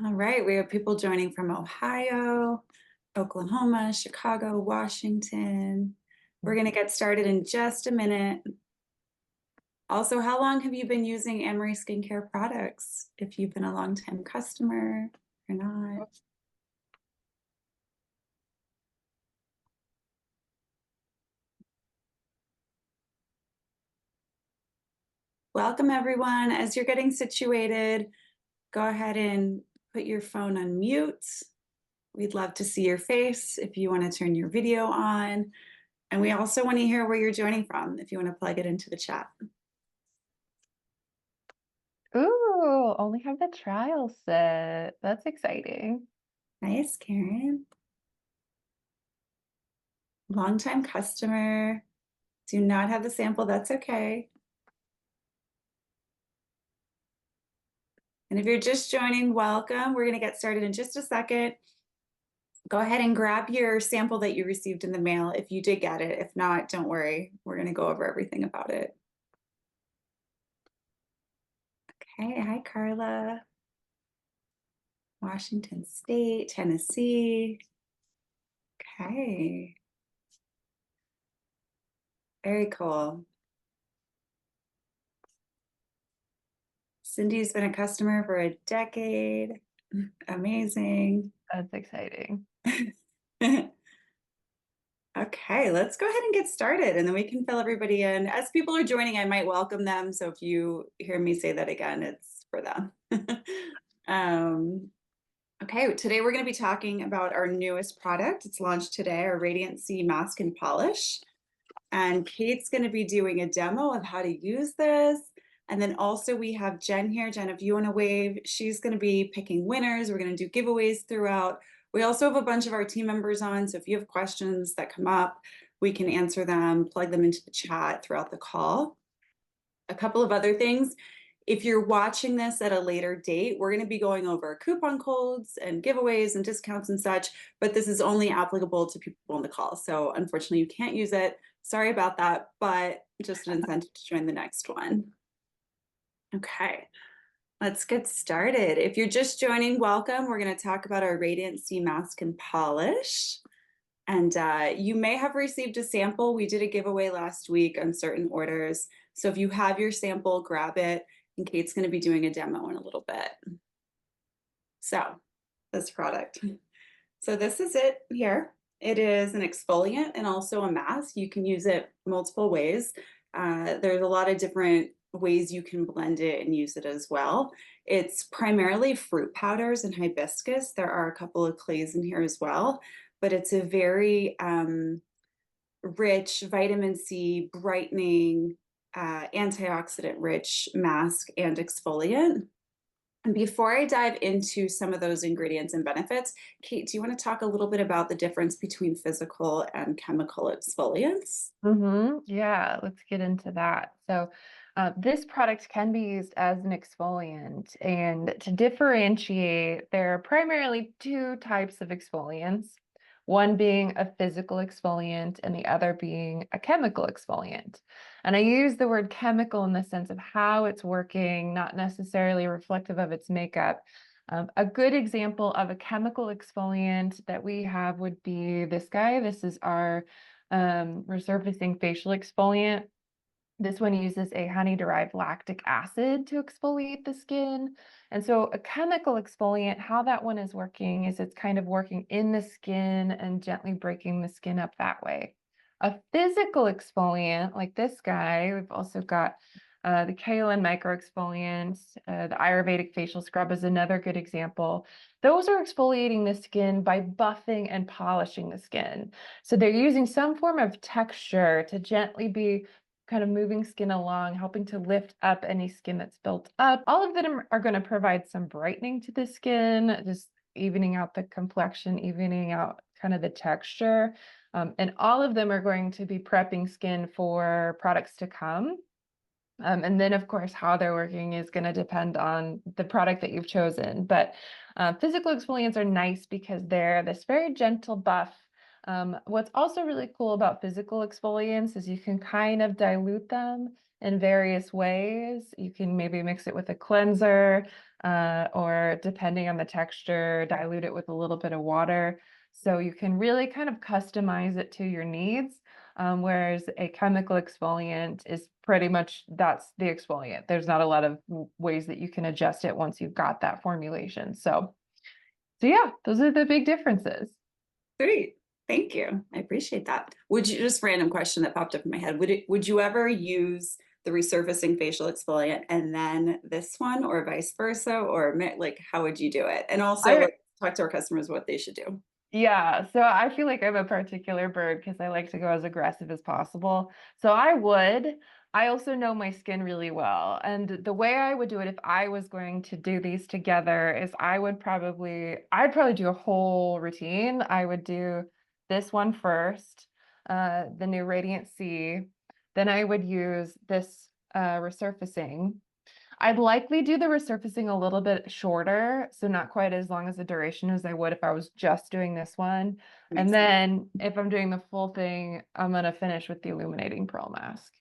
All right, we have people joining from Ohio, Oklahoma, Chicago, Washington. We're going to get started in just a minute. Also, how long have you been using Anne-Marie Skincare products? If you've been a long-time customer or not. Welcome, everyone. As you're getting situated, go ahead and put your phone on mute. We'd love to see your face if you want to turn your video on. And we also want to hear where you're joining from if you want to plug it into the chat. Ooh, only have the trial set. That's exciting. Nice, Karen. Longtime customer. Do not have the sample, that's okay. And if you're just joining, welcome. We're going to get started in just a second. Go ahead and grab your sample that you received in the mail if you did get it. If not, don't worry. We're going to go over everything about it. Okay, hi, Carla. Washington State, Tennessee. Okay. Very cool. Cindy's been a customer for a decade. Amazing. That's exciting. Okay, let's go ahead and get started and then we can fill everybody in. As people are joining, I might welcome them. So if you hear me say that again, it's for them. Okay, today we're going to be talking about our newest product. It's launched today, our Radiant C Mask and Polish. And Kate's going to be doing a demo of how to use this. And then also we have Jen here. Jen, if you want to wave, she's going to be picking winners. We're going to do giveaways throughout. We also have a bunch of our team members on. So if you have questions that come up, we can answer them, plug them into the chat throughout the call. A couple of other things. If you're watching this at a later date, we're going to be going over coupon codes and giveaways and discounts and such, but this is only applicable to people on the call. So unfortunately, you can't use it. Sorry about that, but just an incentive to join the next one. Okay, let's get started. If you're just joining, welcome. We're going to talk about our Radiant C Mask and Polish. And you may have received a sample. We did a giveaway last week on certain orders. So if you have your sample, grab it. And Kate's going to be doing a demo in a little bit. So this product. So this is it here. It is an exfoliant and also a mask. You can use it multiple ways. There's a lot of different ways you can blend it and use it as well. It's primarily fruit powders and hibiscus. There are a couple of clays in here as well, but it's a very rich vitamin C, brightening, antioxidant rich mask and exfoliant. And before I dive into some of those ingredients and benefits, Kate, do you want to talk a little bit about the difference between physical and chemical exfoliants? Yeah, let's get into that. So this product can be used as an exfoliant, and to differentiate, there are primarily two types of exfoliants, one being a physical exfoliant and the other being a chemical exfoliant. And I use the word chemical in the sense of how it's working, not necessarily reflective of its makeup. A good example of a chemical exfoliant that we have would be this guy. This is our resurfacing facial exfoliant. This one uses a honey-derived lactic acid to exfoliate the skin. And so a chemical exfoliant, how that one is working is it's kind of working in the skin and gently breaking the skin up that way. A physical exfoliant, like this guy, we've also got the kaolin micro exfoliant, the Ayurvedic facial scrub is another good example. Those are exfoliating the skin by buffing and polishing the skin. So they're using some form of texture to gently be kind of moving skin along, helping to lift up any skin that's built up. All of them are going to provide some brightening to the skin, just evening out the complexion, evening out kind of the texture. And all of them are going to be prepping skin for products to come. And then, of course, how they're working is going to depend on the product that you've chosen. But physical exfoliants are nice because they're this very gentle buff. What's also really cool about physical exfoliants is you can kind of dilute them in various ways. You can maybe mix it with a cleanser. or depending on the texture, dilute it with a little bit of water. So you can really kind of customize it to your needs. Whereas a chemical exfoliant is pretty much that's the exfoliant. There's not a lot of ways that you can adjust it once you've got that formulation. So yeah, those are the big differences. Great. Thank you. I appreciate that. Would you, just random question that popped up in my head, would you ever use the resurfacing facial exfoliant and then this one, or vice versa, or like how would you do it? And also, I let's talk to our customers what they should do. Yeah, so I feel like I'm a particular bird because I like to go as aggressive as possible. So I would. I also know my skin really well. And the way I would do it if I was going to do these together is I'd probably do a whole routine. I would do this one first, the new Radiant C. Then I would use this resurfacing. I'd likely do the resurfacing a little bit shorter, so not quite as long as the duration as I would if I was just doing this one. And Makes sense. then if I'm doing the full thing, I'm gonna finish with the illuminating pearl mask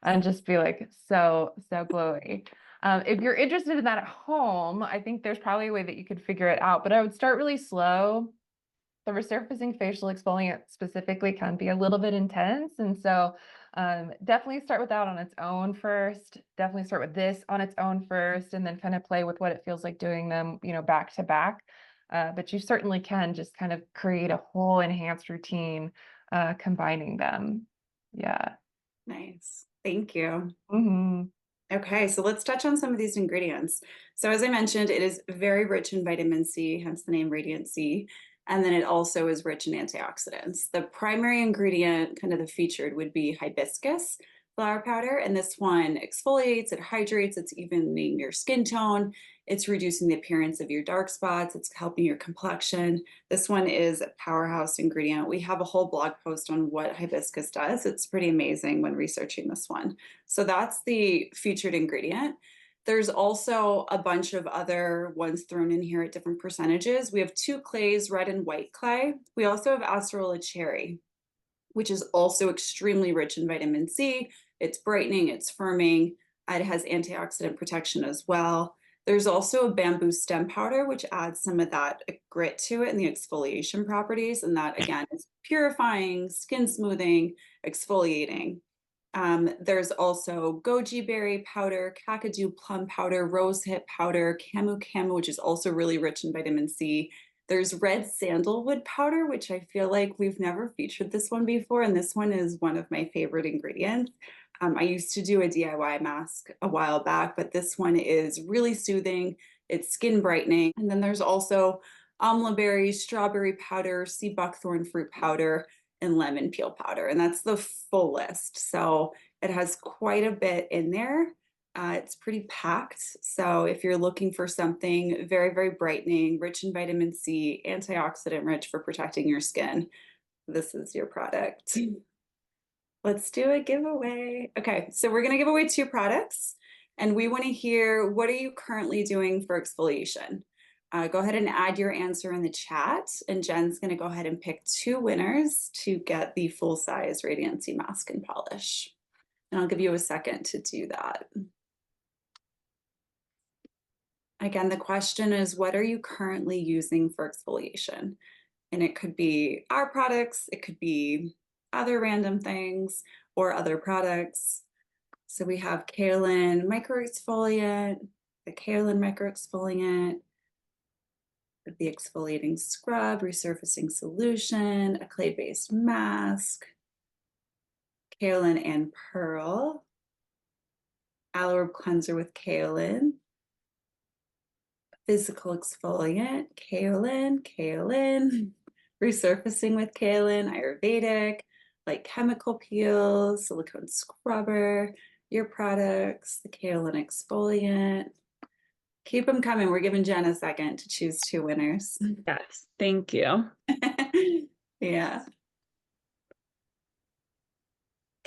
and just be like so glowy. If you're interested in that at home, I think there's probably a way that you could figure it out, but I would start really slow. The resurfacing facial exfoliant specifically can be a little bit intense. And so definitely start with that on its own first. Definitely start with this on its own first, and then kind of play with what it feels like doing them, back to back. But you certainly can just kind of create a whole enhanced routine combining them. Yeah. Nice. Thank you. Hmm. Okay, so let's touch on some of these ingredients. So as I mentioned, it is very rich in vitamin C, hence the name Radiant C. And then it also is rich in antioxidants. The primary ingredient, kind of the featured, would be hibiscus flower powder. And this one exfoliates, it hydrates, it's evening your skin tone, it's reducing the appearance of your dark spots, it's helping your complexion. This one is a powerhouse ingredient. We have a whole blog post on what hibiscus does. It's pretty amazing when researching this one. So that's the featured ingredient. There's also a bunch of other ones thrown in here at different percentages. We have two clays, red and white clay. We also have acerola cherry, which is also extremely rich in vitamin C. It's brightening, it's firming, it has antioxidant protection as well. There's also a bamboo stem powder, which adds some of that grit to it and the exfoliation properties. And that again is purifying, skin smoothing, exfoliating. There's also goji berry powder, kakadu plum powder, rosehip powder, camu camu, which is also really rich in vitamin C. There's red sandalwood powder, which I feel like we've never featured this one before, and this one is one of my favorite ingredients. I used to do a DIY mask a while back, but this one is really soothing. It's skin brightening. And then there's also amla berry, strawberry powder, sea buckthorn fruit powder, and lemon peel powder. And that's the full list. So it has quite a bit in there. It's pretty packed. So if you're looking for something very, very brightening, rich in vitamin C, antioxidant rich for protecting your skin, this is your product. Let's do a giveaway. Okay, so we're going to give away two products, and we want to hear, what are you currently doing for exfoliation? Go ahead and add your answer in the chat, and Jen's going to go ahead and pick two winners to get the full size Radiant C mask and polish. And I'll give you a second to do that. Again, the question is, what are you currently using for exfoliation? And it could be our products, it could be other random things or other products. So we have kaolin micro exfoliant, the kaolin micro exfoliant, the exfoliating scrub, resurfacing solution, a clay-based mask, kaolin and pearl, aloe rub cleanser with kaolin, physical exfoliant, kaolin, resurfacing with kaolin, Ayurvedic, light chemical peels, silicone scrubber, your products, the kaolin exfoliant. Keep them coming. We're giving Jen a second to choose two winners. Yes, thank you. Yeah.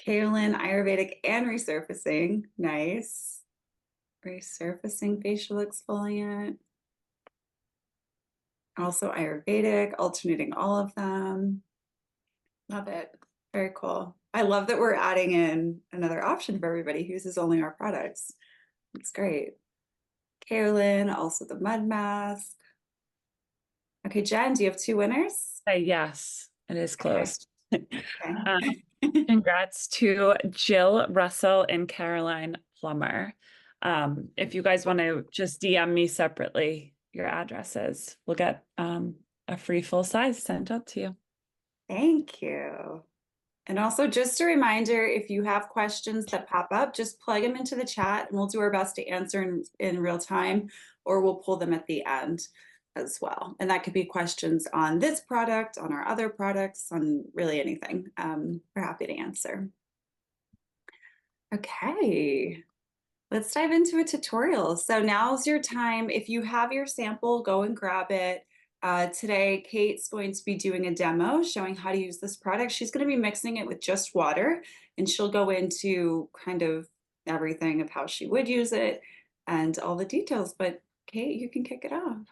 Kaolin, Ayurvedic, and resurfacing. Nice. Resurfacing facial exfoliant. Also Ayurvedic, alternating all of them. Love it. Very cool. I love that we're adding in another option for everybody who uses only our products. It's great. Carolyn, also the mud mask. Okay, Jen, do you have two winners? Yes, it is Okay. closed. Okay. Congrats to Jill Russell and Caroline Plummer. If you guys want to just DM me separately your addresses, we'll get a free full size sent out to you. Thank you. And also just a reminder, if you have questions that pop up, just plug them into the chat and we'll do our best to answer in real time, or we'll pull them at the end as well. And that could be questions on this product, on our other products, on really anything. We're happy to answer. Okay, let's dive into a tutorial. So now's your time. If you have your sample, go and grab it. Today, Kate's going to be doing a demo showing how to use this product. She's going to be mixing it with just water, and she'll go into kind of everything of how she would use it and all the details. But Kate, you can kick it off.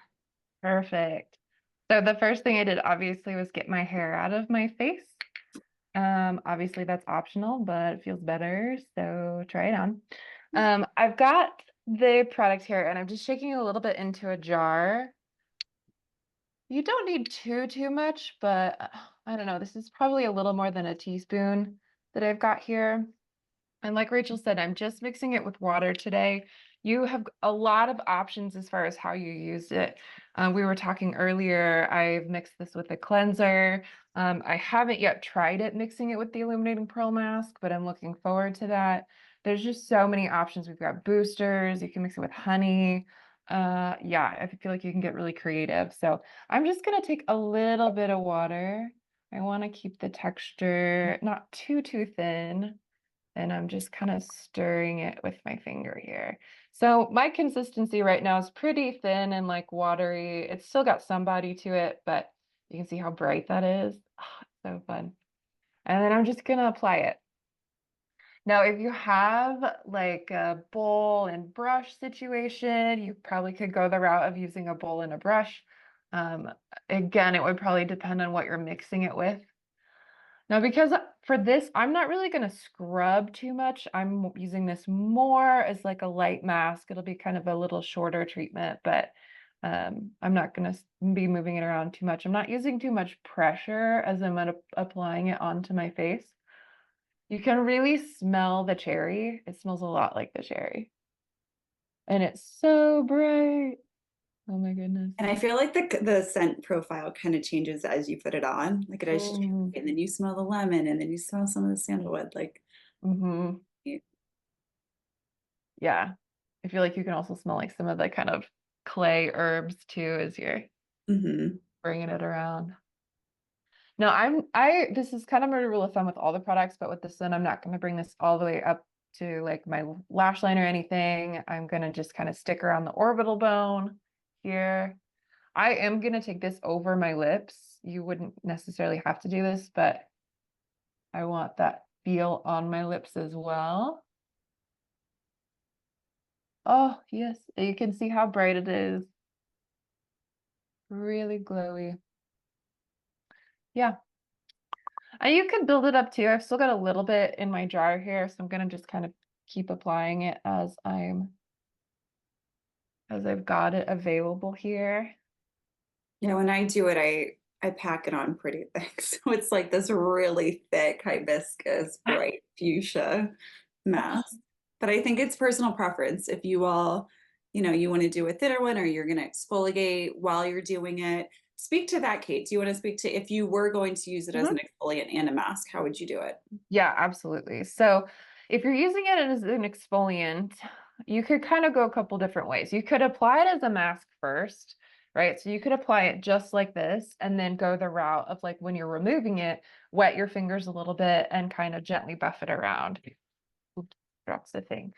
Perfect. So the first thing I did obviously was get my hair out of my face. Obviously that's optional, but it feels better, so try it on. I've got the product here and I'm just shaking a little bit into a jar. You don't need too much, but I don't know. This is probably a little more than a teaspoon that I've got here. And like Rachel said, I'm just mixing it with water today. You have a lot of options as far as how you use it. We were talking earlier, I've mixed this with a cleanser. I haven't yet tried it mixing it with the Illuminating Pearl Mask, but I'm looking forward to that. There's just so many options. We've got boosters, you can mix it with honey. Yeah, I feel like you can get really creative. So I'm just gonna take a little bit of water. I want to keep the texture not too thin. And I'm just kind of stirring it with my finger here. So my consistency right now is pretty thin and like watery. It's still got some body to it, but you can see how bright that is. Oh, so fun. And then I'm just gonna apply it. Now, if you have like a bowl and brush situation, you probably could go the route of using a bowl and a brush. Again, it would probably depend on what you're mixing it with. Now, because for this, I'm not really going to scrub too much. I'm using this more as like a light mask. It'll be kind of a little shorter treatment, but I'm not going to be moving it around too much. I'm not using too much pressure as I'm applying it onto my face. You can really smell the cherry. It smells a lot like the cherry. And it's so bright. Oh my goodness. And I feel like the scent profile kind of changes as you put it on. Like it does, and then you smell the lemon, and then you smell some of the sandalwood. Like, yeah, I feel like you can also smell like some of the kind of clay herbs too as you're bringing it around. Now this is kind of a rule of thumb with all the products, but with this one, I'm not going to bring this all the way up to like my lash line or anything. I'm going to just kind of stick around the orbital bone here. I am going to take this over my lips. You wouldn't necessarily have to do this, but I want that feel on my lips as well. Oh, yes. You can see how bright it is. Really glowy. Yeah. And you can build it up too. I've still got a little bit in my jar here, so I'm going to just kind of keep applying it as I've got it available here. Yeah, when I do it, I pack it on pretty thick. So it's like this really thick hibiscus bright fuchsia mask. But I think it's personal preference. If you all, you want to do a thinner one or you're going to exfoliate while you're doing it. Speak to that, Kate. Do you want to speak to if you were going to use it as an exfoliant and a mask, how would you do it? Yeah, absolutely. So if you're using it as an exfoliant, you could kind of go a couple different ways. You could apply it as a mask first, right? So you could apply it just like this and then go the route of like when you're removing it, wet your fingers a little bit and kind of gently buff it around. Oops, drops the thing.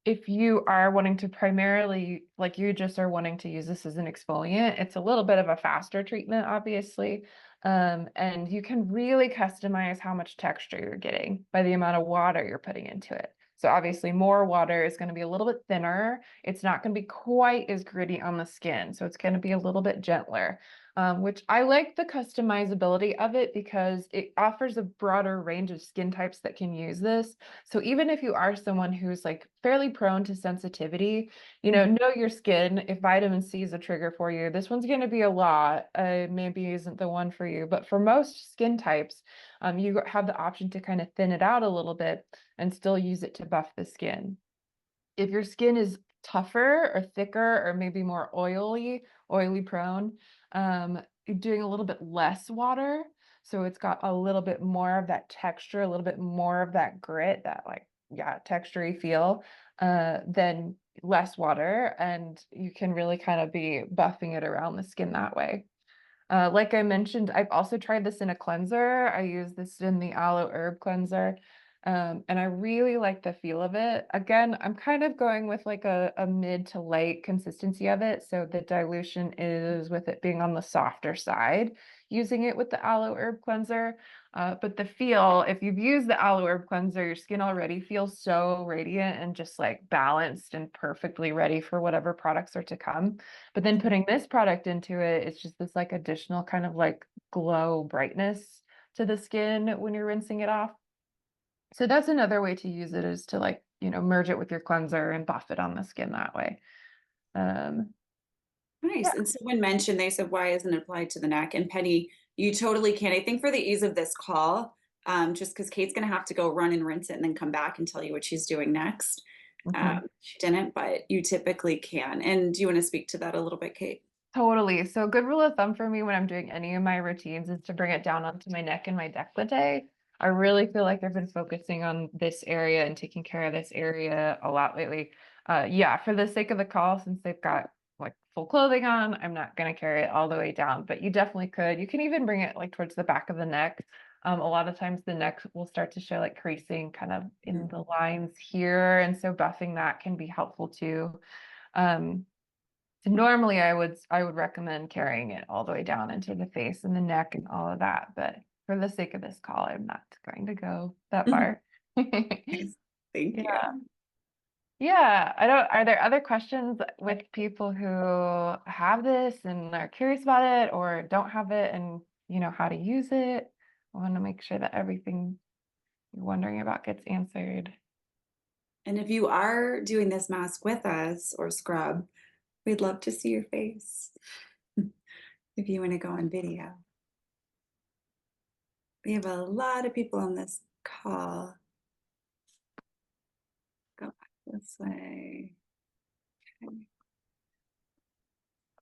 If you are wanting to primarily, like you just are wanting to use this as an exfoliant, it's a little bit of a faster treatment, obviously. And you can really customize how much texture you're getting by the amount of water you're putting into it. So obviously more water is going to be a little bit thinner. It's not going to be quite as gritty on the skin. So it's going to be a little bit gentler. which I like the customizability of it because it offers a broader range of skin types that can use this. So even if you are someone who's like fairly prone to sensitivity, know your skin. If vitamin C is a trigger for you, this one's going to be a lot. Maybe isn't the one for you, but for most skin types, you have the option to kind of thin it out a little bit and still use it to buff the skin. If your skin is tougher or thicker or maybe more oily prone, you're doing a little bit less water. So it's got a little bit more of that texture, a little bit more of that grit, that like, yeah, textury feel, then less water. And you can really kind of be buffing it around the skin that way. Like I mentioned, I've also tried this in a cleanser. I use this in the aloe herb cleanser. And I really like the feel of it. Again, I'm kind of going with like a mid to light consistency of it. So the dilution is with it being on the softer side, using it with the aloe herb cleanser. But the feel, if you've used the aloe herb cleanser, your skin already feels so radiant and just like balanced and perfectly ready for whatever products are to come. But then putting this product into it, it's just this like additional kind of like glow brightness to the skin when you're rinsing it off. So that's another way to use it, is to like, merge it with your cleanser and buff it on the skin that way. Um, Nice. yeah. And someone mentioned, they said, why isn't it applied to the neck? And Penny, you totally can. I think for the ease of this call, just because Kate's going to have to go run and rinse it and then come back and tell you what she's doing next. Mhm. She didn't, but you typically can. And do you want to speak to that a little bit, Kate? Totally. So a good rule of thumb for me when I'm doing any of my routines is to bring it down onto my neck and my décolleté. I really feel like I've been focusing on this area and taking care of this area a lot lately. Yeah, for the sake of the call, since they've got like full clothing on, I'm not going to carry it all the way down, but you definitely could. You can even bring it like towards the back of the neck. A lot of times the neck will start to show like creasing kind of in the lines here. And so buffing that can be helpful too. Um, so normally I would recommend carrying it all the way down into the face and the neck and all of that, but for the sake of this call, I'm not going to go that far. Nice. Thank you. Yeah. Yeah. Are there other questions with people who have this and are curious about it or don't have it and how to use it? I want to make sure that everything you're wondering about gets answered. And if you are doing this mask with us or scrub, we'd love to see your face if you want to go on video. We have a lot of people on this call. Go back this way. Okay.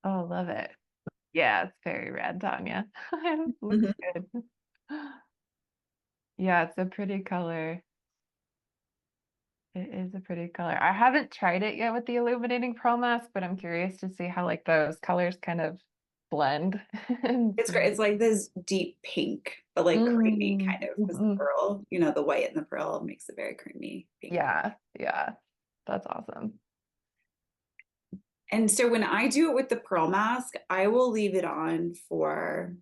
Oh, love it. Yeah, it's very red, Tanya. Looks good. Yeah, it's a pretty color. It is a pretty color. I haven't tried it yet with the illuminating pearl mask, but I'm curious to see how like those colors kind of blend. It's great. It's like this deep pink, but like creamy kind of, because the Mhm. pearl, the white and the pearl makes it very creamy pink. Yeah, yeah, that's awesome. And so when I do it with the pearl mask, I will leave it on for,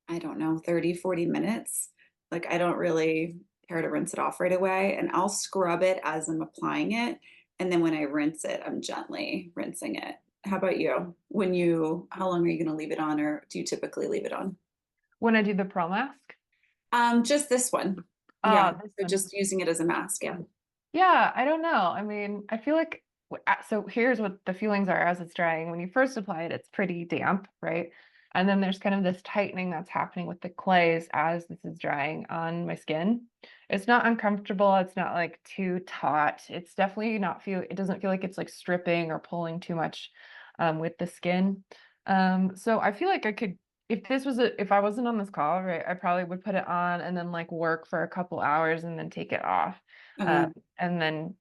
I don't know, 30, 40 minutes. Like I don't really care to rinse it off right away. And I'll scrub it as I'm applying it. And then when I rinse it, I'm gently rinsing it. How about you? How long are you going to leave it on, or do you typically leave it on? When I do the pearl mask, Just this one. Yeah. this So one. just using it as a mask. Yeah. Yeah, I don't know. I mean, I feel like so here's what the feelings are as it's drying. When you first apply it, it's pretty damp, right? And then there's kind of this tightening that's happening with the clays as this is drying on my skin. It's not uncomfortable. It's not like too taut. It's definitely not it doesn't feel like it's like stripping or pulling too much with the skin. So I feel like I could, if I wasn't on this call, right, I probably would put it on and then like work for a couple hours and then take it off. Uh-huh. And then,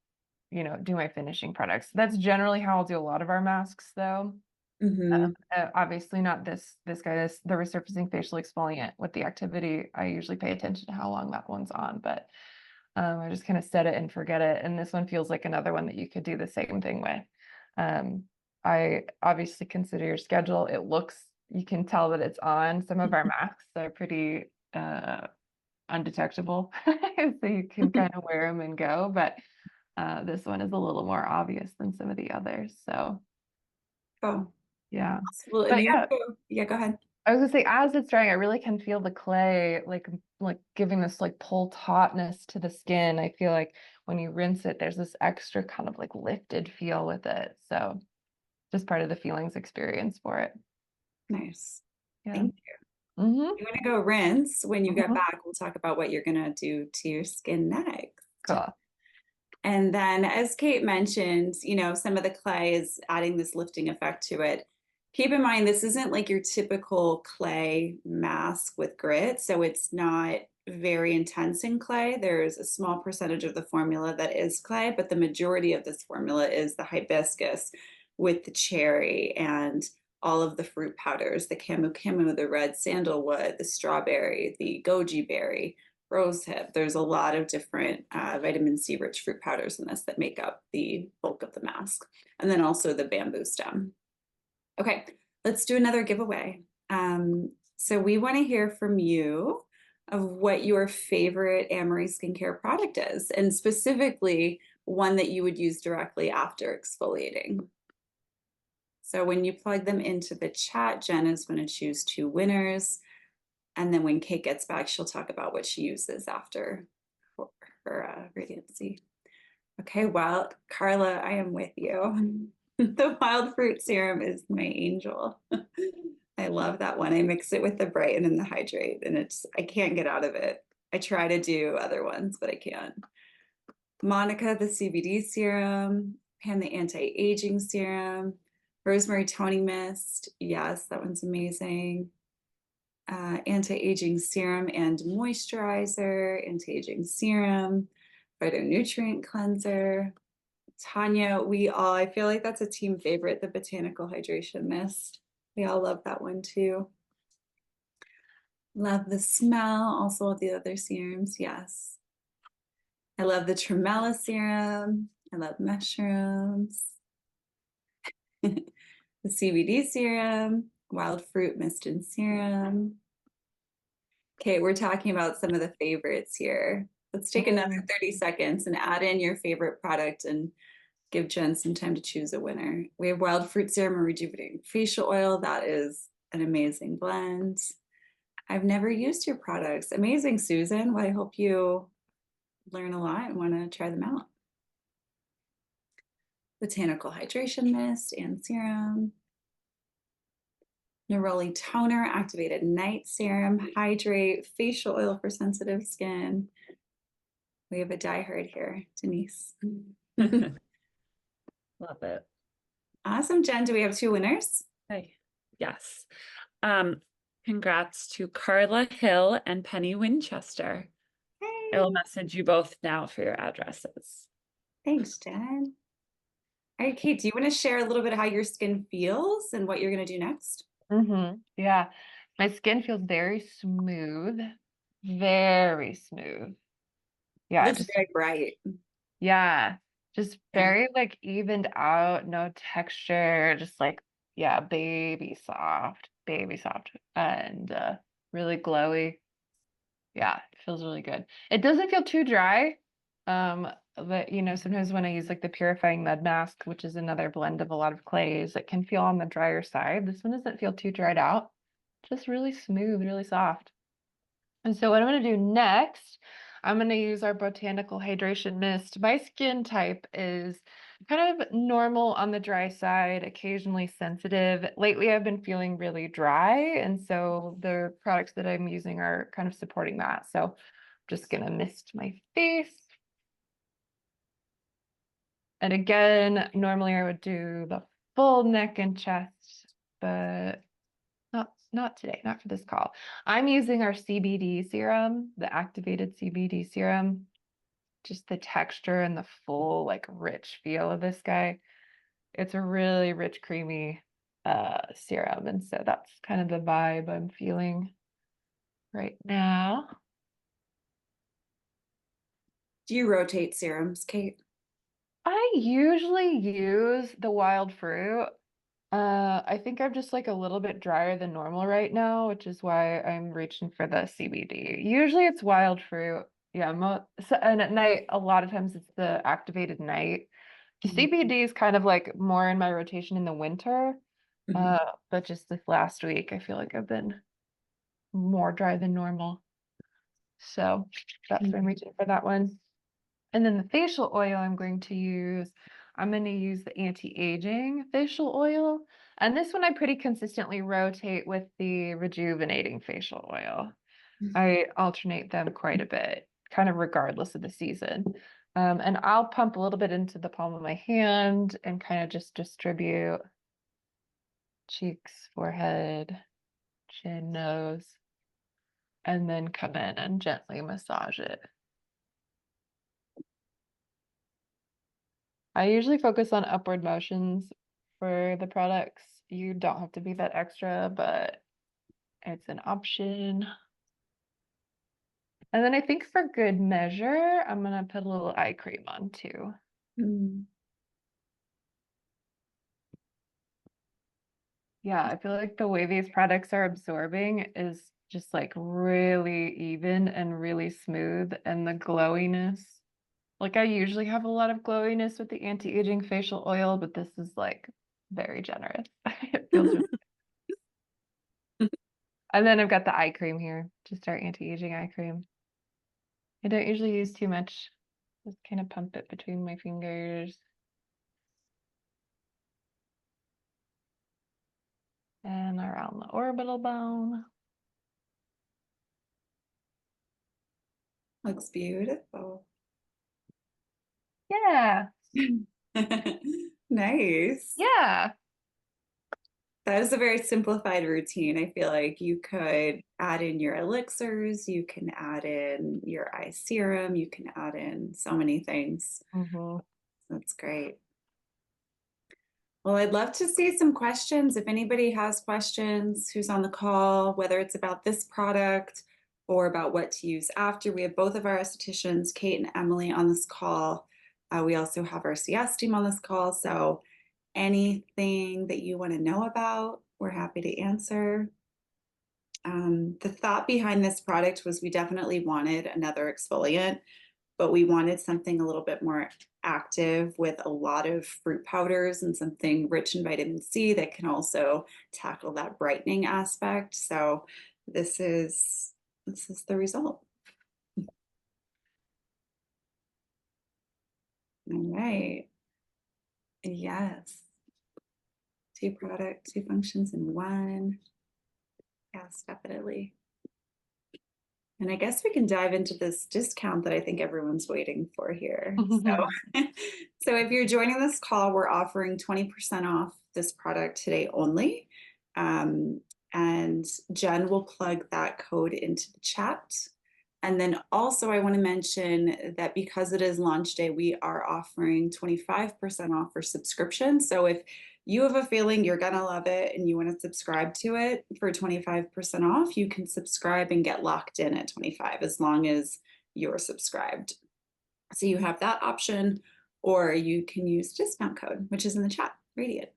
do my finishing products. That's generally how I'll do a lot of our masks though. Hmm. Obviously not this guy, the resurfacing facial exfoliant with the activity. I usually pay attention to how long that one's on, but I just kind of set it and forget it. And this one feels like another one that you could do the same thing with. Um, I obviously consider your schedule. You can tell that it's on. Some of our masks are pretty undetectable. So you can kind of wear them and go, but this one is a little more obvious than some of the others. So Oh, Yeah. Well, and But yeah, yeah, go ahead. I was gonna say, as it's drying, I really can feel the clay like giving this like pull tautness to the skin. I feel like when you rinse it, there's this extra kind of like lifted feel with it. So just part of the feelings experience for it. Nice. Yeah. Thank Mm-hmm. you. Want to go rinse? When you get Mhm. back, we'll talk about what you're gonna do to your skin next. Cool. And then, as Kate mentioned, some of the clay is adding this lifting effect to it. Keep in mind, this isn't like your typical clay mask with grit, so it's not very intense in clay. There's a small percentage of the formula that is clay, but the majority of this formula is the hibiscus with the cherry and all of the fruit powders, the camu camu, the red sandalwood, the strawberry, the goji berry, rose hip. There's a lot of different vitamin C rich fruit powders in this that make up the bulk of the mask. And then also the bamboo stem. Okay, let's do another giveaway. So we want to hear from you of what your favorite Amory skincare product is, and specifically one that you would use directly after exfoliating. So when you plug them into the chat, Jen is going to choose 2 winners. And then when Kate gets back, she'll talk about what she uses after for her Radiancy. Okay, well, Carla, I am with you. The wild fruit serum is my angel. I love that one. I mix it with the brighten and the hydrate, and I can't get out of it. I try to do other ones, but I can't. Monica, the CBD serum. Pam, the anti-aging serum. Rosemary toning mist. Yes, that one's amazing. Anti-aging serum and moisturizer, anti-aging serum, phytonutrient cleanser. Tanya, I feel like that's a team favorite, the botanical hydration mist. We all love that one too. Love the smell, also the other serums, yes. I love the tremella serum. I love mushrooms. The CBD serum, wild fruit mist and serum. Okay, we're talking about some of the favorites here. Let's take another 30 seconds and add in your favorite product and give Jen some time to choose a winner. We have wild fruit serum and rejuvenating facial oil. That is an amazing blend. I've never used your products. Amazing, Susan. Well, I hope you learn a lot and want to try them out. Botanical hydration mist and serum. Neroli toner, activated night serum, hydrate, facial oil for sensitive skin. We have a diehard here, Denise. Love it. Awesome, Jen. Do we have 2 winners? Hey, yes. Congrats to Carla Hill and Penny Winchester. Hey, I will message you both now for your addresses. thanks, Jen. All right, Kate, do you want to share a little bit how your skin feels and what you're going to do next? Yeah. My skin feels very smooth, very smooth. Yeah, Looks just very bright. yeah, just Yeah. very like evened out, no texture, just like yeah, baby soft, and really glowy. Yeah, it feels really good. It doesn't feel too dry. But sometimes when I use like the purifying mud mask, which is another blend of a lot of clays, it can feel on the drier side. This one doesn't feel too dried out, just really smooth, really soft. And so what I'm going to do next, I'm going to use our botanical hydration mist. My skin type is kind of normal on the dry side, occasionally sensitive. Lately, I've been feeling really dry, and so the products that I'm using are kind of supporting that. So I'm just going to mist my face. And again, normally I would do the full neck and chest, but not today, not for this call. I'm using our CBD serum, the activated CBD serum. Just the texture and the full, like, rich feel of this guy. It's a really rich, creamy serum. And so that's kind of the vibe I'm feeling right now. Do you rotate serums, Kate? I usually use the wild fruit. I think I'm just like a little bit drier than normal right now, which is why I'm reaching for the CBD. Usually it's wild fruit. Yeah, and at night, a lot of times it's the activated night. The Mhm. CBD is kind of like more in my rotation in the winter. Mhm. But just this last week, I feel like I've been more dry than normal. So that's why I'm reaching for that one. And then the facial oil I'm going to use the anti-aging facial oil. And this one I pretty consistently rotate with the rejuvenating facial oil. I alternate them quite a bit, kind of regardless of the season. And I'll pump a little bit into the palm of my hand and kind of just distribute cheeks, forehead, chin, nose, and then come in and gently massage it. I usually focus on upward motions for the products. You don't have to be that extra, but it's an option. And then I think for good measure, I'm gonna put a little eye cream on too. Mm. Yeah, I feel like the way these products are absorbing is just like really even and really smooth, and the glowiness. Like I usually have a lot of glowiness with the anti-aging facial oil, but this is like very generous. It feels really. And then I've got the eye cream here, just our anti-aging eye cream. I don't usually use too much. Just kind of pump it between my fingers. And around the orbital bone. Looks beautiful. Yeah. Nice. Yeah. That is a very simplified routine. I feel like you could add in your elixirs, you can add in your eye serum, you can add in so many things. That's great. Well, I'd love to see some questions. If anybody has questions, who's on the call, whether it's about this product or about what to use after. We have both of our estheticians, Kate and Emily, on this call. We also have our CS team on this call. So anything that you want to know about, we're happy to answer. The thought behind this product was we definitely wanted another exfoliant, but we wanted something a little bit more active with a lot of fruit powders and something rich in vitamin C that can also tackle that brightening aspect. So this is the result. All right. Yes. Two functions in one. Yes, definitely. And I guess we can dive into this discount that I think everyone's waiting for here. So if you're joining this call, we're offering 20% off this product today only. And Jen will plug that code into the chat. And then also I want to mention that because it is launch day, we are offering 25% off for subscription. So if you have a feeling you're gonna love it and you want to subscribe to it for 25% off, you can subscribe and get locked in at 25 as long as you're subscribed. So you have that option, or you can use discount code, which is in the chat. Radiant.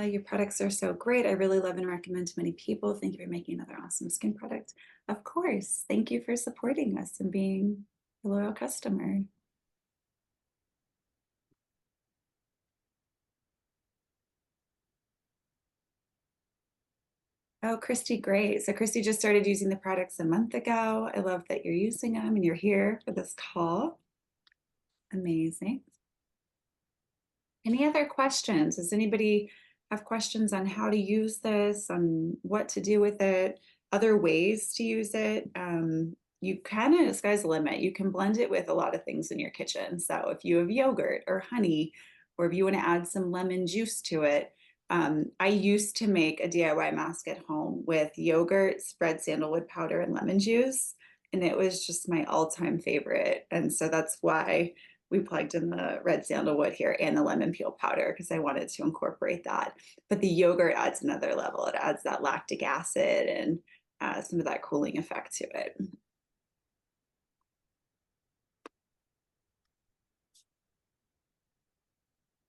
Your products are so great. I really love and recommend to many people. Thank you for making another awesome skin product. Of course. Thank you for supporting us and being a loyal customer. Oh, Christy, great. So Christy just started using the products a month ago. I love that you're using them and you're here for this call. Amazing. Any other questions? Does anybody have questions on how to use this, on what to do with it, other ways to use it? You kind of, sky's the limit. You can blend it with a lot of things in your kitchen. So if you have yogurt or honey, or if you want to add some lemon juice to it, I used to make a DIY mask at home with yogurt, spread sandalwood powder, and lemon juice. And it was just my all-time favorite. And so that's why we plugged in the red sandalwood here and the lemon peel powder because I wanted to incorporate that. But the yogurt adds another level. It adds that lactic acid and some of that cooling effect to it.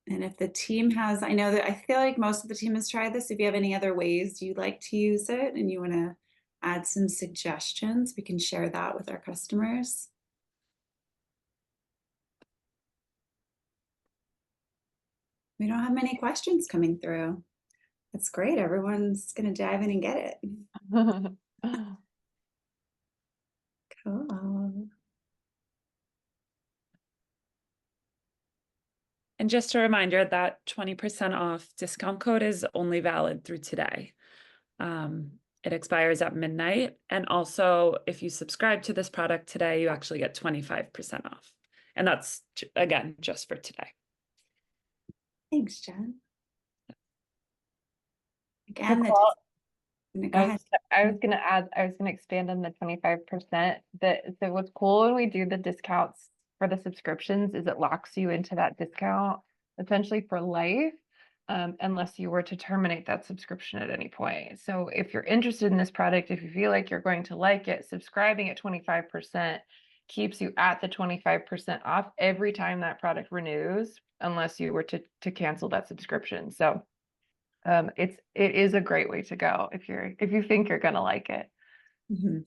And if the team has, I know that I feel like most of the team has tried this. If you have any other ways you like to use it and you want to add some suggestions, we can share that with our customers. We don't have many questions coming through. That's great. Everyone's going to dive in and get it. Cool. And just a reminder that 20% off discount code is only valid through today. It expires at midnight. And also, if you subscribe to this product today, you actually get 25% off. And that's, again, just for today. Thanks, Jen. Again, go ahead. I was gonna expand on the 25%. So what's cool when we do the discounts for the subscriptions is it locks you into that discount essentially for life, unless you were to terminate that subscription at any point. So if you're interested in this product, if you feel like you're going to like it, subscribing at 25% keeps you at the 25% off every time that product renews, unless you were to cancel that subscription. So it is a great way to go if you think you're gonna like it. Mhm.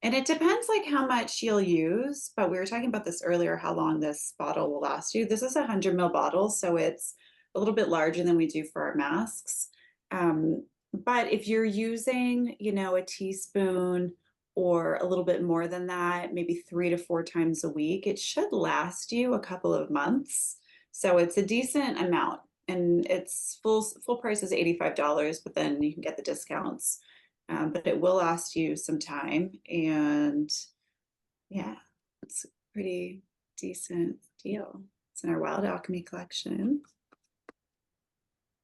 And it depends like how much you'll use, but we were talking about this earlier, how long this bottle will last you. This is a 100 ml bottle, so it's a little bit larger than we do for our masks. But if you're using, a teaspoon or a little bit more than that, maybe 3 to 4 times a week, it should last you a couple of months. So it's a decent amount, and it's full price is $85, but then you can get the discounts. But it will last you some time, and yeah, it's a pretty decent deal. It's in our Wild Alchemy collection.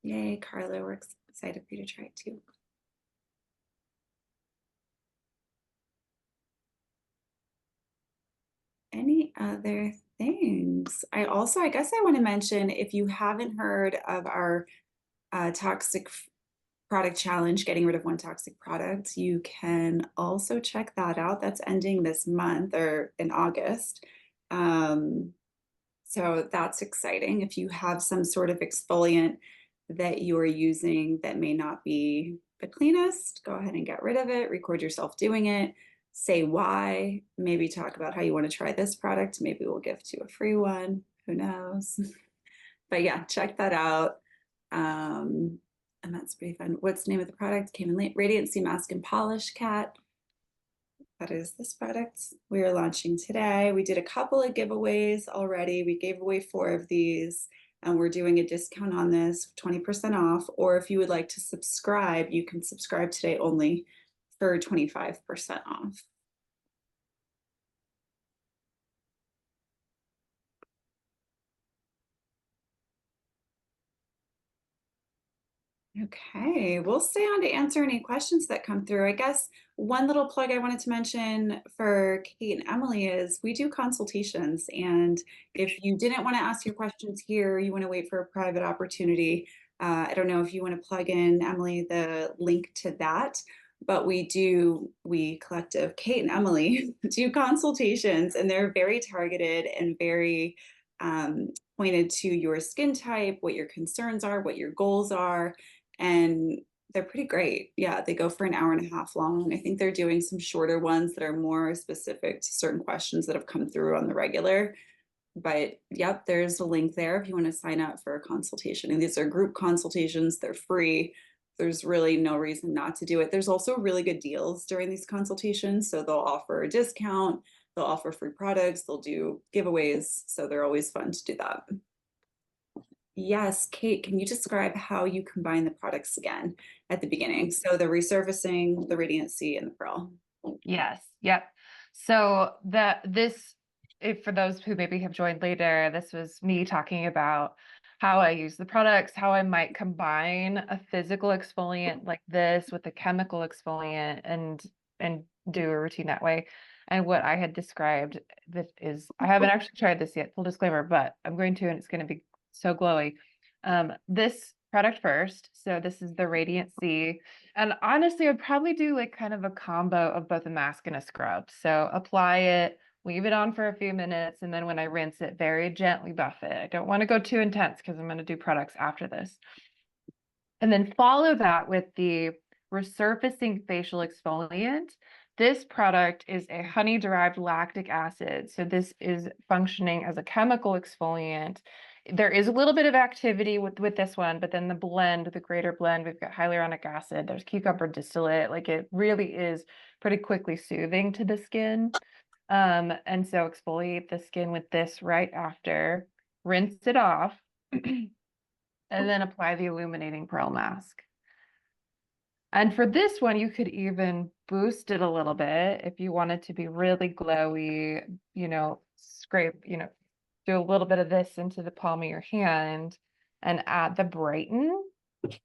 Yay, Carla, we're excited for you to try it too. Any other things? I guess I want to mention, if you haven't heard of our toxic product challenge, getting rid of one toxic product, you can also check that out. That's ending this month or in August. So that's exciting. If you have some sort of exfoliant that you're using that may not be the cleanest, go ahead and get rid of it. Record yourself doing it. Say why. Maybe talk about how you want to try this product. Maybe we'll gift you a free one. Who knows? But yeah, check that out. And that's pretty fun. What's the name of the product? Came in late. Radiant Sea Mask and Polish, Cat. That is this product we are launching today. We did a couple of giveaways already. We gave away 4 of these, and we're doing a discount on this, 20% off. Or if you would like to subscribe, you can subscribe today only for 25% off. Okay, we'll stay on to answer any questions that come through. I guess one little plug I wanted to mention for Kate and Emily is we do consultations. And if you didn't want to ask your questions here, you want to wait for a private opportunity. I don't know if you want to plug in, Emily, the link to that, but we collective, Kate and Emily, do consultations, and they're very targeted and very pointed to your skin type, what your concerns are, what your goals are. And they're pretty great. Yeah, they go for an hour and a half long. I think they're doing some shorter ones that are more specific to certain questions that have come through on the regular. But yep, there's a link there if you want to sign up for a consultation. And these are group consultations, they're free. There's really no reason not to do it. There's also really good deals during these consultations. So they'll offer a discount, they'll offer free products, they'll do giveaways. So they're always fun to do that. Yes, Kate, can you describe how you combine the products again at the beginning? So the resurfacing, the Radiant Sea, and the Pearl. Yes. Yep. So if for those who maybe have joined later, this was me talking about how I use the products, how I might combine a physical exfoliant like this with a chemical exfoliant and do a routine that way. And what I had described, this is, I haven't actually tried this yet, full disclaimer, but I'm going to, and it's going to be so glowy. This product first. So this is the Radiant Sea. And honestly, I'd probably do like kind of a combo of both a mask and a scrub. So apply it, leave it on for a few minutes, and then when I rinse it, very gently buff it. I don't want to go too intense because I'm going to do products after this. And then follow that with the resurfacing facial exfoliant. This product is a honey-derived lactic acid. So this is functioning as a chemical exfoliant, There is a little bit of activity with this one, but then the blend, the greater blend, we've got hyaluronic acid, there's cucumber distillate, like it really is pretty quickly soothing to the skin. And so exfoliate the skin with this right after, rinse it off, and then apply the illuminating pearl mask. And for this one, you could even boost it a little bit if you wanted to be really glowy, scrape, do a little bit of this into the palm of your hand and add the Brighten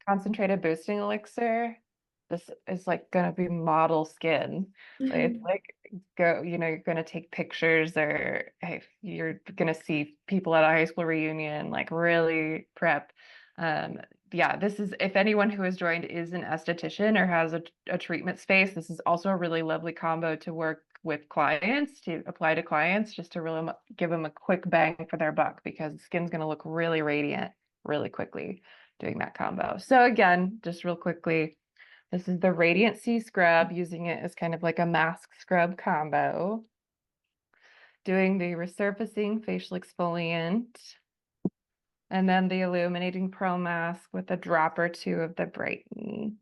concentrated boosting elixir. This is like gonna be model skin. It's like you're gonna take pictures or hey, you're gonna see people at a high school reunion, like really prep. Yeah, this is, if anyone who has joined is an esthetician or has a treatment space, this is also a really lovely combo to work with clients, to apply to clients, just to really give them a quick bang for their buck, because the skin's going to look really radiant really quickly doing that combo. So again, just real quickly, this is the Radiant C scrub, using it as kind of like a mask scrub combo. Doing the resurfacing facial exfoliant, and then the illuminating pearl mask with a drop or two of the Brighten.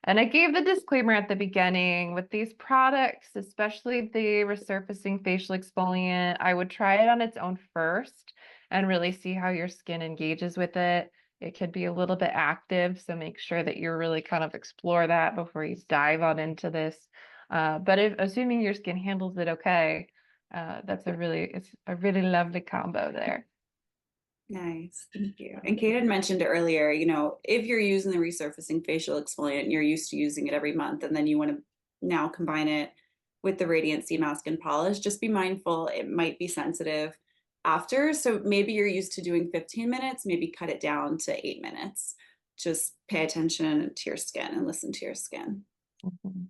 And I gave the disclaimer at the beginning with these products, especially the resurfacing facial exfoliant, I would try it on its own first and really see how your skin engages with it. It could be a little bit active, so make sure that you really kind of explore that before you dive on into this. But assuming your skin handles it okay, it's a really lovely combo there. Nice, thank you. And Kate had mentioned earlier, if you're using the resurfacing facial exfoliant and you're used to using it every month, and then you want to now combine it with the Radiant C Mask and Polish, just be mindful it might be sensitive after. So maybe you're used to doing 15 minutes, maybe cut it down to 8 minutes. Just pay attention to your skin and listen to your skin. Mm-hmm.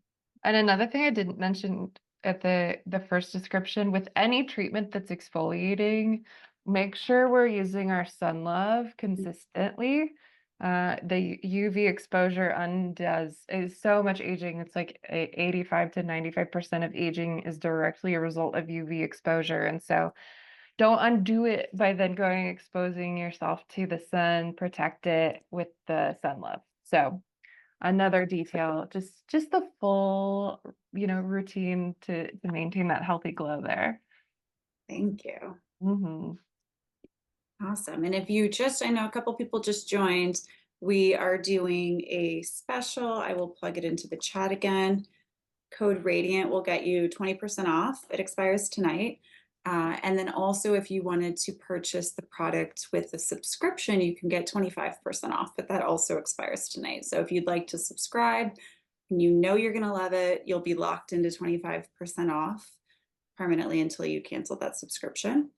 And another thing I didn't mention at the first description, with any treatment that's exfoliating, make sure we're using our Sun Love consistently. The UV exposure is so much aging. It's like 85 to 95% of aging is directly a result of UV exposure. And so don't undo it by then going exposing yourself to the sun. Protect it with the Sun Love. So another detail, just the full, routine to maintain that healthy glow there. Thank you. Mm-hmm. Awesome. And if I know a couple people just joined, we are doing a special. I will plug it into the chat again. Code Radiant will get you 20% off. It expires tonight. And then also, if you wanted to purchase the product with a subscription, you can get 25% off, but that also expires tonight. So if you'd like to subscribe and you're going to love it, you'll be locked into 25% off permanently until you cancel that subscription.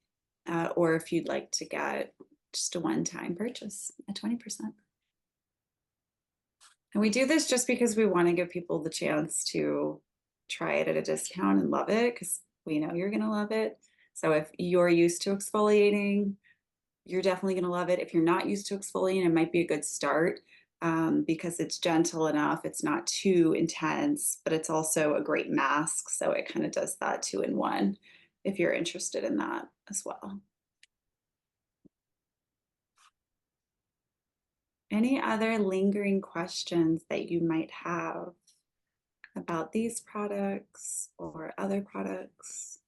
Or if you'd like to get just a one-time purchase at 20%. And we do this just because we want to give people the chance to try it at a discount and love it, because we know you're going to love it. So if you're used to exfoliating, you're definitely going to love it. If you're not used to exfoliating, it might be a good start because it's gentle enough. It's not too intense, but it's also a great mask. So it kind of does that 2-in-1 if you're interested in that as well. Any other lingering questions that you might have about these products or other products?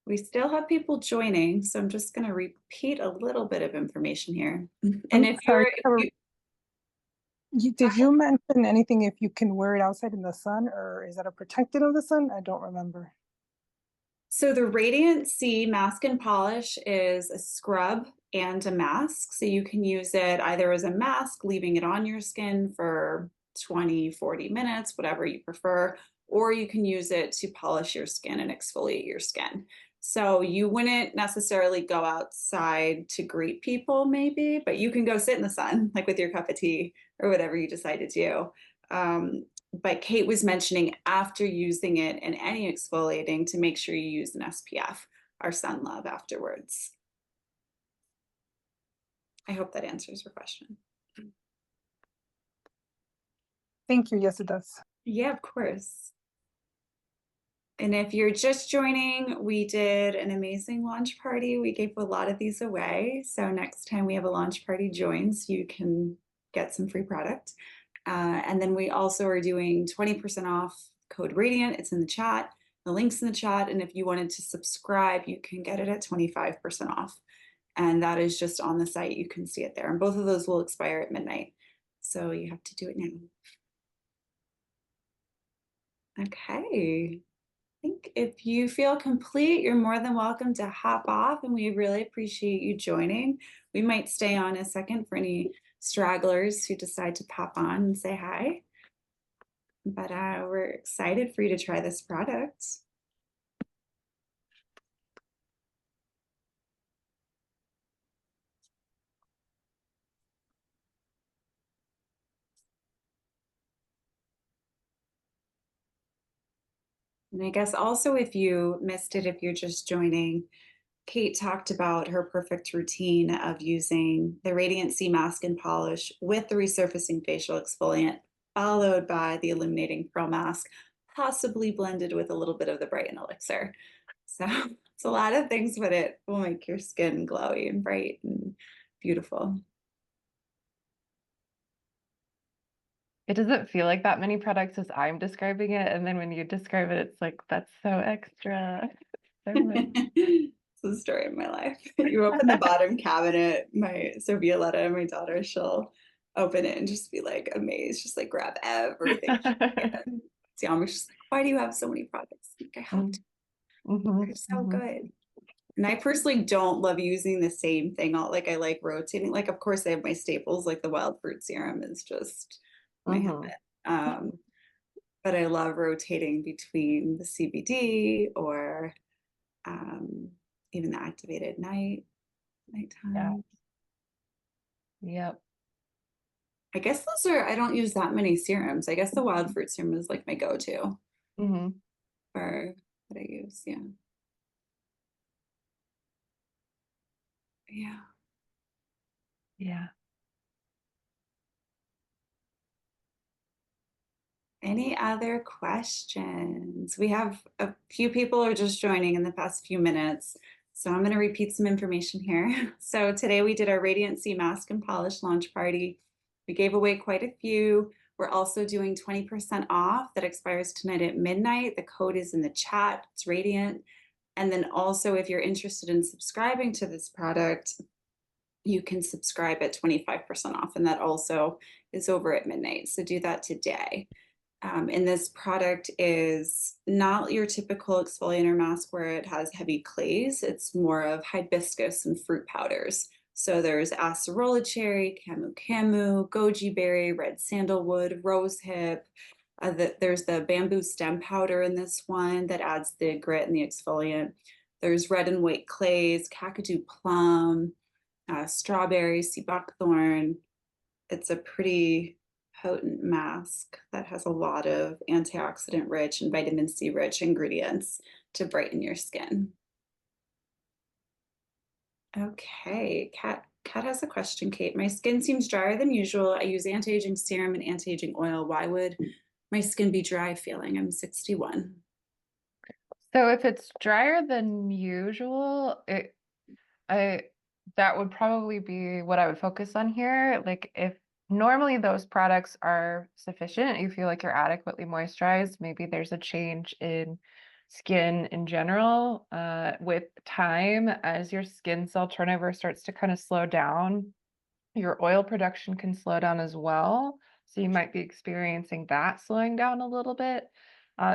We still have people joining, so I'm just going to repeat a little bit of information here. And if sorry, did you mention anything if you can wear it outside in the sun, or is that a protected of the sun? I don't remember. So the Radiant C Mask and Polish is a scrub and a mask. So you can use it either as a mask, leaving it on your skin for 20, 40 minutes, whatever you prefer, or you can use it to polish your skin and exfoliate your skin. So you wouldn't necessarily go outside to greet people maybe, but you can go sit in the sun, like with your cup of tea or whatever you decide to do. But Kate was mentioning after using it in any exfoliating to make sure you use an SPF or Sun Love afterwards. I hope that answers your question. Thank you. Yes, it does. Yeah, of course. And if you're just joining, we did an amazing launch party. We gave a lot of these away. So next time we have a launch party joins, you can get some free product. And then we also are doing 20% off code Radiant. It's in the chat. The link's in the chat. And if you wanted to subscribe, you can get it at 25% off. And that is just on the site. You can see it there. And both of those will expire at midnight. So you have to do it now. Okay. I think if you feel complete, you're more than welcome to hop off, and we really appreciate you joining. We might stay on a second for any stragglers who decide to pop on and say hi. But we're excited for you to try this product. And I guess also if you missed it, if you're just joining, Kate talked about her perfect routine of using the Radiant Sea Mask and Polish with the resurfacing facial exfoliant, followed by the illuminating pearl mask, possibly blended with a little bit of the Brighten Elixir. So it's a lot of things, but it will make your skin glowy and bright and beautiful. It doesn't feel like that many products as I'm describing it, and then when you describe it, it's like that's so extra. So much. It's the story of my life. You open the bottom cabinet, so Violetta, my daughter, she'll open it and just be like amazed, just like grab everything. Siama's just like, why do you have so many products? Like, I have to. They're so good. And I personally don't love using the same thing. Like I like rotating. Like, of course, I have my staples, like the wild fruit serum is just my habit. But I love rotating between the CBD or even the activated nighttime. Yep. I guess those are, I don't use that many serums. I guess the wild fruit serum is like my go-to for what I use. Yeah. Yeah. Yeah. Any other questions? We have a few people are just joining in the past few minutes, so I'm going to repeat some information here. So today we did our Radiant Sea Mask and Polish launch party. We gave away quite a few. We're also doing 20% off that expires tonight at midnight. The code is in the chat. It's Radiant. And then also, if you're interested in subscribing to this product, you can subscribe at 25% off, and that also is over at midnight. So do that today. And this product is not your typical exfoliator mask where it has heavy clays. It's more of hibiscus and fruit powders. So there's acerola cherry, camu camu, goji berry, red sandalwood, rose hip. There's the bamboo stem powder in this one that adds the grit and the exfoliant. There's red and white clays, kakadu plum, strawberry, sea buckthorn. It's a pretty potent mask that has a lot of antioxidant rich and vitamin C rich ingredients to brighten your skin. Okay, Kat has a question, Kate. My skin seems drier than usual. I use anti-aging serum and anti-aging oil. Why would my skin be dry feeling? I'm 61. So if it's drier than usual, that would probably be what I would focus on here. Like if normally those products are sufficient, you feel like you're adequately moisturized, maybe there's a change in skin in general. With time, as your skin cell turnover starts to kind of slow down, your oil production can slow down as well. So you might be experiencing that slowing down a little bit.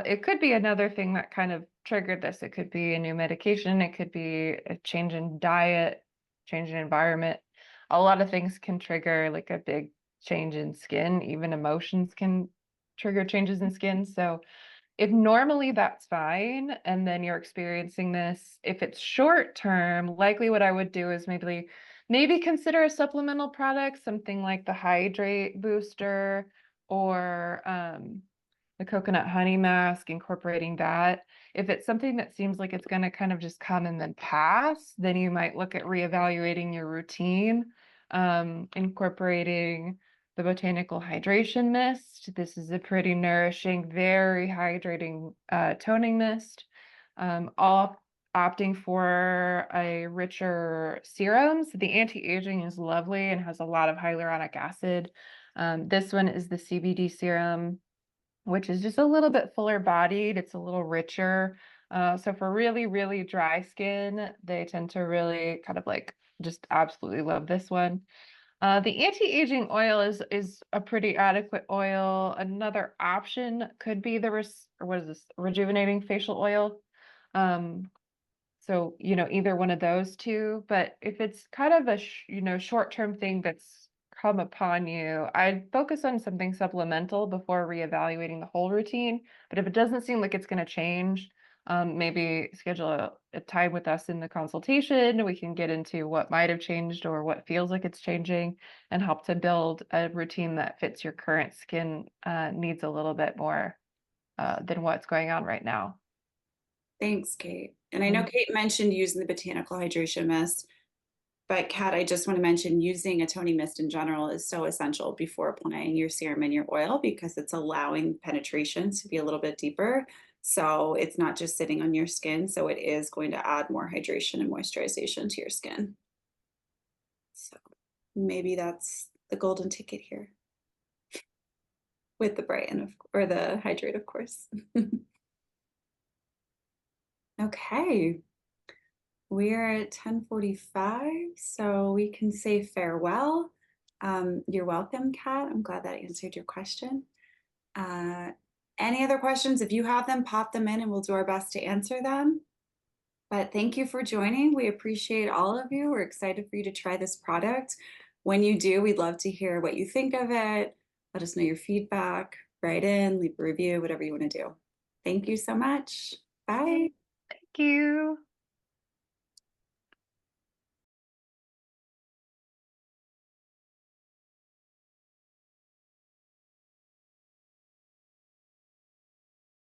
It could be another thing that kind of triggered this. It could be a new medication. It could be a change in diet, change in environment. A lot of things can trigger like a big change in skin. Even emotions can trigger changes in skin. So if normally that's fine, and then you're experiencing this, if it's short term, likely what I would do is maybe consider a supplemental product, something like the Hydrate Booster or the coconut honey mask, incorporating that. If it's something that seems like it's going to kind of just come and then pass, then you might look at reevaluating your routine, incorporating the Botanical Hydration Mist. This is a pretty nourishing, very hydrating toning mist. All opting for a richer serum. So the anti-aging is lovely and has a lot of hyaluronic acid. This one is the CBD serum, which is just a little bit fuller bodied. It's a little richer. So for really, really dry skin, they tend to really kind of like just absolutely love this one. The anti-aging oil is a pretty adequate oil. Another option could be the rejuvenating facial oil. So, either one of those two, but if it's kind of a short-term thing that's come upon you, I'd focus on something supplemental before reevaluating the whole routine. But if it doesn't seem like it's going to change, maybe schedule a time with us in the consultation. We can get into what might have changed or what feels like it's changing and help to build a routine that fits your current skin needs a little bit more than what's going on right now. Thanks, Kate. And I know Kate mentioned using the Botanical Hydration Mist, but Kat, I just want to mention using a toning mist in general is so essential before applying your serum and your oil because it's allowing penetration to be a little bit deeper. So it's not just sitting on your skin. So it is going to add more hydration and moisturization to your skin. So maybe that's the golden ticket here with the Brighten or the Hydrate, of course. Okay, we're at 10:45, so we can say farewell. You're welcome, Kat. I'm glad that answered your question. Any other questions? If you have them, pop them in and we'll do our best to answer them. But thank you for joining. We appreciate all of you. We're excited for you to try this product. When you do, we'd love to hear what you think of it. Let us know your feedback. Write in, leave a review, whatever you want to do. Thank you so much. Bye. Thank you.